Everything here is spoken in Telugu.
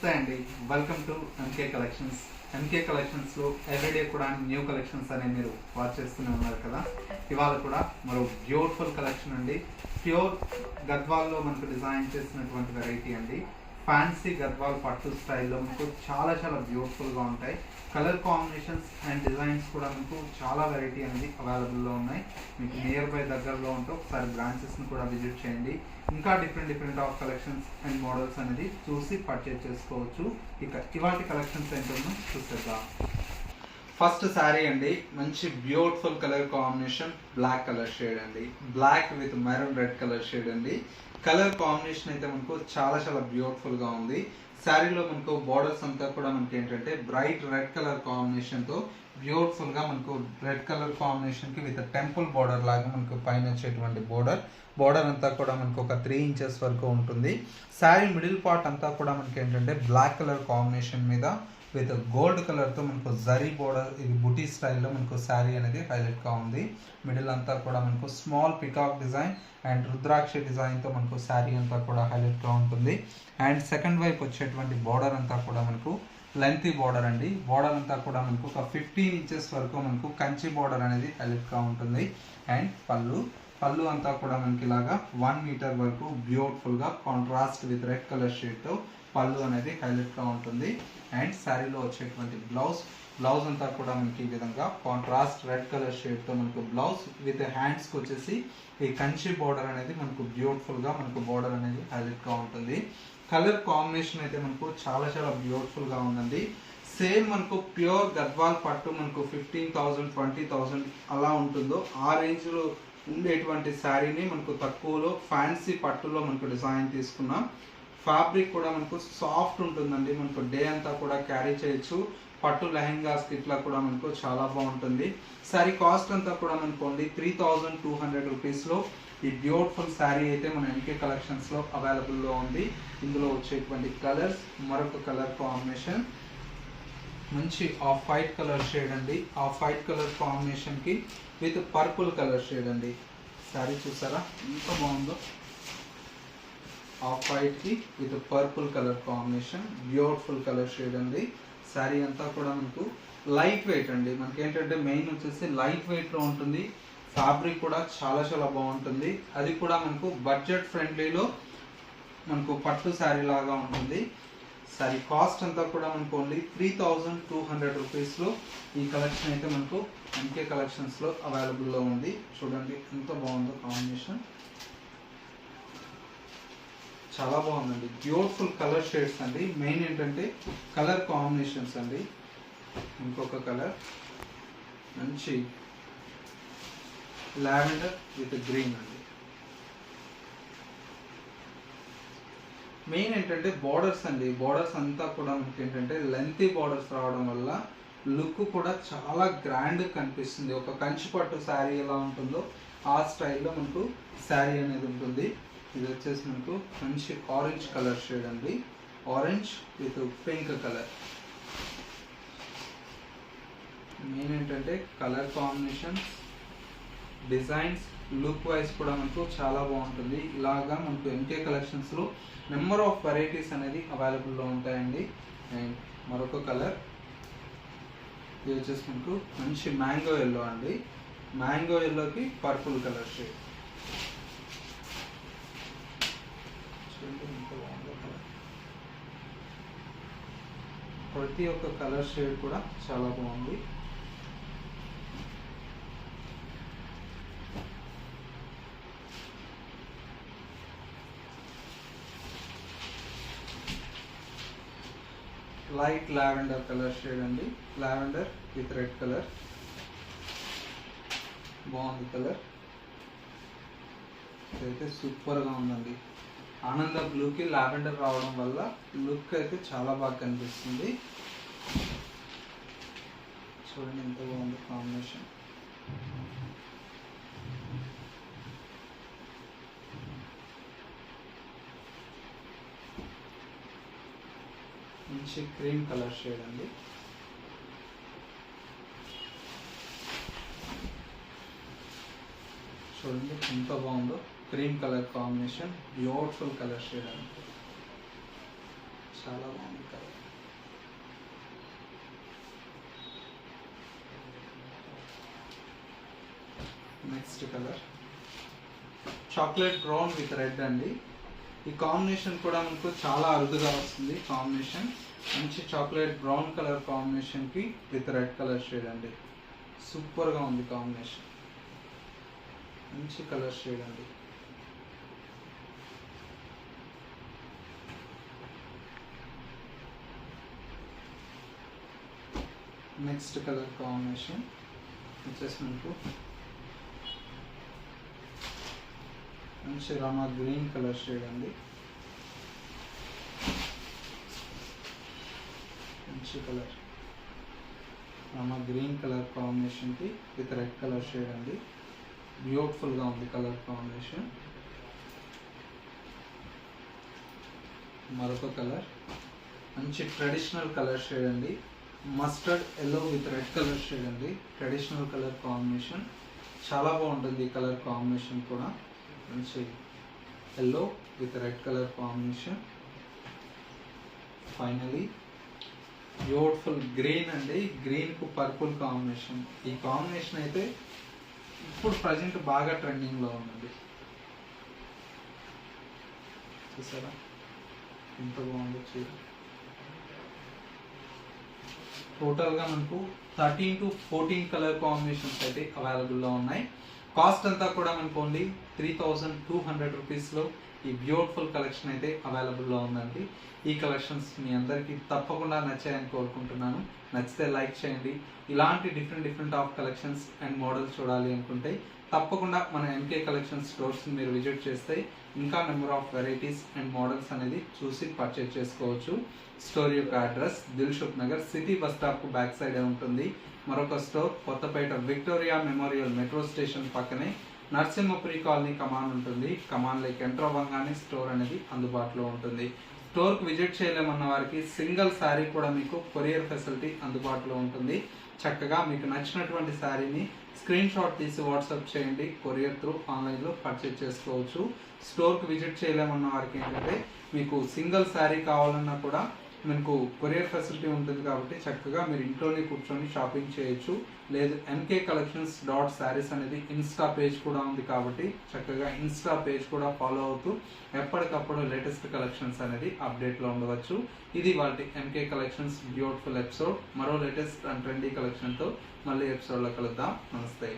నమస్తే అండి. Welcome to MK collections. MK కలెక్షన్స్లో ఎవ్రీడే కూడా న్యూ కలెక్షన్స్ అనేవి మీరు వాచ్ చేస్తూనే ఉన్నారు కదా. ఇవాళ కూడా మరో బ్యూటిఫుల్ కలెక్షన్ అండి. ప్యూర్ గద్వాల్లో మనకు డిజైన్ చేసినటువంటి వెరైటీ అండి. ఫ్యాన్సీ గద్వాల్ పట్టు స్టైల్లో మనకు చాలా చాలా బ్యూటిఫుల్గా ఉంటాయి. కలర్ కాంబినేషన్స్ అండ్ డిజైన్స్ కూడా మనకు చాలా వెరైటీ అనేది అవైలబుల్లో ఉన్నాయి. మీకు నియర్ బై దగ్గరలో ఉంటే ఒకసారి బ్రాంచెస్ని కూడా విజిట్ చేయండి. ఇంకా different of collections and models అనేది చూసి పర్చేజ్ చేసుకోవచ్చు. ఇక ఇవాటి కలెక్షన్స్ ఏంటో చూసేద్దాం. ఫస్ట్ శారీ అండి, మంచి beautiful colour combination, black colour shade అండి. Black with maroon red colour shade అండి. కలర్ కాంబినేషన్ అయితే మనకు చాలా చాలా బ్యూటిఫుల్ గా ఉంది. శారీలో మనకు బార్డర్స్ అంతా కూడా మనకి ఏంటంటే బ్రైట్ రెడ్ కలర్ కాంబినేషన్ తో బ్యూటిఫుల్ గా మనకు రెడ్ కలర్ కాంబినేషన్ కి విత్ టెంపుల్ బార్డర్ లాగా మనకు పైన వచ్చేటువంటి బార్డర్ అంతా కూడా మనకు ఒక 3 ఇంచెస్ వరకు ఉంటుంది. శారీ మిడిల్ పార్ట్ అంతా కూడా మనకి ఏంటంటే బ్లాక్ కలర్ కాంబినేషన్ మీద విత్ గోల్డ్ కలర్ తో మనకు జరీ బోర్డర్, ఇది బుటీ స్టైల్లో మనకు శారీ అనేది హైలైట్ గా ఉంది. మిడిల్ అంతా కూడా మనకు small peacock design and rudraksha design తో మనకు శారీ అంతా కూడా హైలైట్ గా ఉంటుంది. అండ్ సెకండ్ వైపు వచ్చేటువంటి బార్డర్ అంతా కూడా మనకు లెంతీ బార్డర్ అండి. బార్డర్ అంతా కూడా మనకు ఒక 15 ఇంచెస్ వరకు మనకు కంచి బార్డర్ అనేది హైలైట్ గా ఉంటుంది. అండ్ పళ్ళు అంతా కూడా మనకి ఇలాగా 1 మీటర్ వరకు బ్యూటిఫుల్ గా contrast with red colour shade తో పళ్ళు అనేది హైలైట్ గా ఉంటుంది. అండ్ శారీలో వచ్చేటువంటి బ్లౌజ్ అంతా కూడా మనకి ఈ విధంగా కాంట్రాస్ట్ రెడ్ కలర్ షేడ్ తో మనకు బ్లౌజ్ విత్ హ్యాండ్స్ కి వచ్చేసి ఈ కంచి బార్డర్ అనేది మనకు బ్యూటిఫుల్ గా మనకు బార్డర్ అనేది హైలైట్ గా ఉంటుంది. కలర్ కాంబినేషన్ అయితే మనకు చాలా చాలా బ్యూటిఫుల్ గా ఉందండి. సేమ్ మనకు ప్యూర్ గద్వాల్ పట్టు మనకు 15,000 20,000 అలా ఉంటుందో ఆ రేంజ్ లో ఉండేటువంటి శారీని మనకు తక్కువలో ఫ్యాన్సీ పట్టులో మనకు డిజైన్ తీసుకున్నాం. ఫ్యాబ్రిక్ కూడా మనకు సాఫ్ట్ ఉంటుందండి. మనకు డే అంతా కూడా క్యారీ చేయొచ్చు. పట్టు లెహెంగాస్ ఇట్లా కూడా మనకు చాలా బాగుంటుంది. శారీ కాస్ట్ అంతా కూడా మనకు ఓన్లీ 3,200 రూపీస్లో ఈ బ్యూటిఫుల్ శారీ అయితే మన ఎంకే కలెక్షన్స్లో అవైలబుల్లో ఉంది. ఇందులో వచ్చేటువంటి కలర్స్, మరొక కలర్ కాంబినేషన్ మంచి ఆఫ్ వైట్ కలర్ షేడ్ అండి. ఆఫ్ వైట్ కలర్ కాంబినేషన్కి విత్ పర్పుల్ కలర్ షేడ్ అండి. శారీ చూసారా ఎంత బాగుందో. ఆఫ్ వైట్ కి with purple colour combination, beautiful colour shade అండి. శారీ అంతా కూడా మనకు లైట్ వెయిట్ అండి. మనకి ఏంటంటే మెయిన్ వచ్చేసి లైట్ వెయిట్ లో ఉంటుంది. ఫ్యాబ్రిక్ కూడా చాలా చాలా బాగుంటుంది. అది కూడా మనకు బడ్జెట్ ఫ్రెండ్లీలో మనకు పట్టు శారీ లాగా ఉంటుంది. శారీ కాస్ట్ అంతా కూడా మనకు ఓన్లీ 3,200 రూపీస్లో ఈ కలెక్షన్ అయితే మనకు ఎంకే కలెక్షన్స్లో అవైలబుల్లో ఉంది. చూడండి ఎంత బాగుందో కాంబినేషన్, చాలా బాగుందండి. బ్యూటిఫుల్ కలర్ షేడ్స్ అండి. మెయిన్ ఏంటంటే కలర్ కాంబినేషన్స్ అండి. ఇంకొక కలర్ మంచి లావెండర్ విత్ గ్రీన్ అండి. మెయిన్ ఏంటంటే బార్డర్స్ అండి. బార్డర్స్ అంతా కూడా మనకి ఏంటంటే లెంతీ బార్డర్స్ రావడం వల్ల లుక్ కూడా చాలా గ్రాండ్ కనిపిస్తుంది. ఒక కంచి పట్టు శారీ ఎలా ఉంటుందో ఆ స్టైల్లో మనకు శారీ అనేది ఉంటుంది. ఇది వచ్చేసి మనకు మంచి ఆరెంజ్ కలర్ షేడ్ అండి. Orange with pink colour. Main ఏంటంటే colour combination, designs, look wise కూడా మనకు చాలా బాగుంటుంది. ఇలాగా మనకు ఎంకే కలెక్షన్స్లో నెంబర్ ఆఫ్ వెరైటీస్ అనేది అవైలబుల్లో ఉంటాయండి. అండ్ మరొక కలర్ ఇది వచ్చేసి మనకు మంచి మ్యాంగో ఎల్లో అండి. మ్యాంగో ఎల్లోకి పర్పుల్ కలర్ షేడ్. ప్రతి ఒక్క కలర్ షేడ్ కూడా చాలా బాగుంది. లైట్ లావెండర్ కలర్ షేడ్ అండి. లావెండర్ విత్ రెడ్ కలర్, బాగుంది కలర్. ఇదైతే సూపర్గా ఉందండి. ఆనంద బ్లూకి లావెండర్ రావడం వల్ల లుక్ అయితే చాలా బాగా కనిపిస్తుంది. చూడండి ఎంత బాగుంది కాంబినేషన్. మంచి క్రీమ్ కలర్ షేడ్ అండి. చూడండి ఎంత బాగుందో. Cream colour combination, beautiful colour shade అండి. చాలా బాగుంది colour. Next colour chocolate brown with red అండి. ఈ కాంబినేషన్ కూడా మనకు చాలా అరుదుగా వస్తుంది. కాంబినేషన్ మంచి చాక్లెట్ బ్రౌన్ కలర్ కాంబినేషన్కి విత్ రెడ్ కలర్ షేడ్ అండి. సూపర్గా ఉంది కాంబినేషన్, మంచి కలర్ షేడ్ అండి. నెక్స్ట్ కలర్ కాంబినేషన్ వచ్చేసి మనకు మంచి రామా గ్రీన్ కలర్ షేడ్ అండి. మంచి కలర్ రామా గ్రీన్ కలర్ కాంబినేషన్కి విత్ రెడ్ కలర్ షేడ్ అండి. బ్యూటిఫుల్గా ఉంది కలర్ కాంబినేషన్. మరొక కలర్ మంచి ట్రెడిషనల్ కలర్ షేడ్ అండి. Mustard yellow with red colour shade అండి. ట్రెడిషనల్ కలర్ కాంబినేషన్ చాలా బాగుంటుంది. ఈ కలర్ కాంబినేషన్ కూడా మంచి yellow with red colour combination. Finally beautiful green అండి. గ్రీన్కు పర్పుల్ కాంబినేషన్. ఈ కాంబినేషన్ అయితే ఇప్పుడు ప్రజెంట్ బాగా ట్రెండింగ్లో ఉందండి. చూసారా ఎంత బాగుందో చీర. టోటల్గా మనకు 13 to 14 కలర్ కాంబినేషన్స్ అయితే అవైలబుల్లో ఉన్నాయి. కాస్ట్ అంతా కూడా మనకు ఓన్లీ 3200 రూపీస్లో ఈ బ్యూటిఫుల్ కలెక్షన్ అయితే అవైలబుల్లో ఉందండి. ఈ కలెక్షన్స్ మీ అందరికీ తప్పకుండా నచ్చాయని కోరుకుంటున్నాను. నచ్చితే లైక్ చేయండి. ఇలాంటి different of collections and models చూడాలి అనుకుంటే తప్పకుండా మన ఎంకే కలెక్షన్ స్టోర్స్ని మీరు విజిట్ చేస్తే ఇంకా number of varieties and models అనేది చూసి పర్చేజ్ చేసుకోవచ్చు. స్టోర్ యొక్క address Dilsukh Nagar city bus స్టాప్కు బ్యాక్ సైడే ఉంటుంది. మరొక store Kothapet Victoria Memorial metro station పక్కనే నరసింహపురి కాలనీ కమాన్ ఉంటుంది. కమాన్లోకి ఎంటర్ అవ్వగానే స్టోర్ అనేది అందుబాటులో ఉంటుంది. స్టోర్కి విజిట్ చేయలేమన్న వారికి సింగిల్ శారీ కూడా మీకు కొరియర్ ఫెసిలిటీ అందుబాటులో ఉంటుంది. చక్కగా మీకు నచ్చినటువంటి శారీని స్క్రీన్ షాట్ తీసి వాట్సాప్ చేయండి. కొరియర్ త్రూ ఆన్లైన్లో పర్చేజ్ చేసుకోవచ్చు. స్టోర్కి విజిట్ చేయలేమన్న వారికి ఏంటంటే మీకు సింగిల్ శారీ కావాలన్నా కూడా మనకు కొరియర్ ఫెసిలిటీ ఉంటుంది కాబట్టి చక్కగా మీరు ఇంట్లోనే కూర్చొని షాపింగ్ చేయొచ్చు. లేదు ఎంకే కలెక్షన్స్ .sarees అనేది ఇన్స్టా పేజ్ కూడా ఉంది కాబట్టి చక్కగా ఇన్స్టా పేజ్ కూడా ఫాలో అవుతూ ఎప్పటికప్పుడు లేటెస్ట్ కలెక్షన్స్ అనేది అప్డేట్లో ఉండవచ్చు. ఇది వాటి ఎంకే కలెక్షన్స్ బ్యూటిఫుల్ ఎపిసోడ్. మరో లేటెస్ట్ అండ్ ట్రెండీ కలెక్షన్తో మళ్ళీ ఎపిసోడ్లో కలుద్దాం. నమస్తే.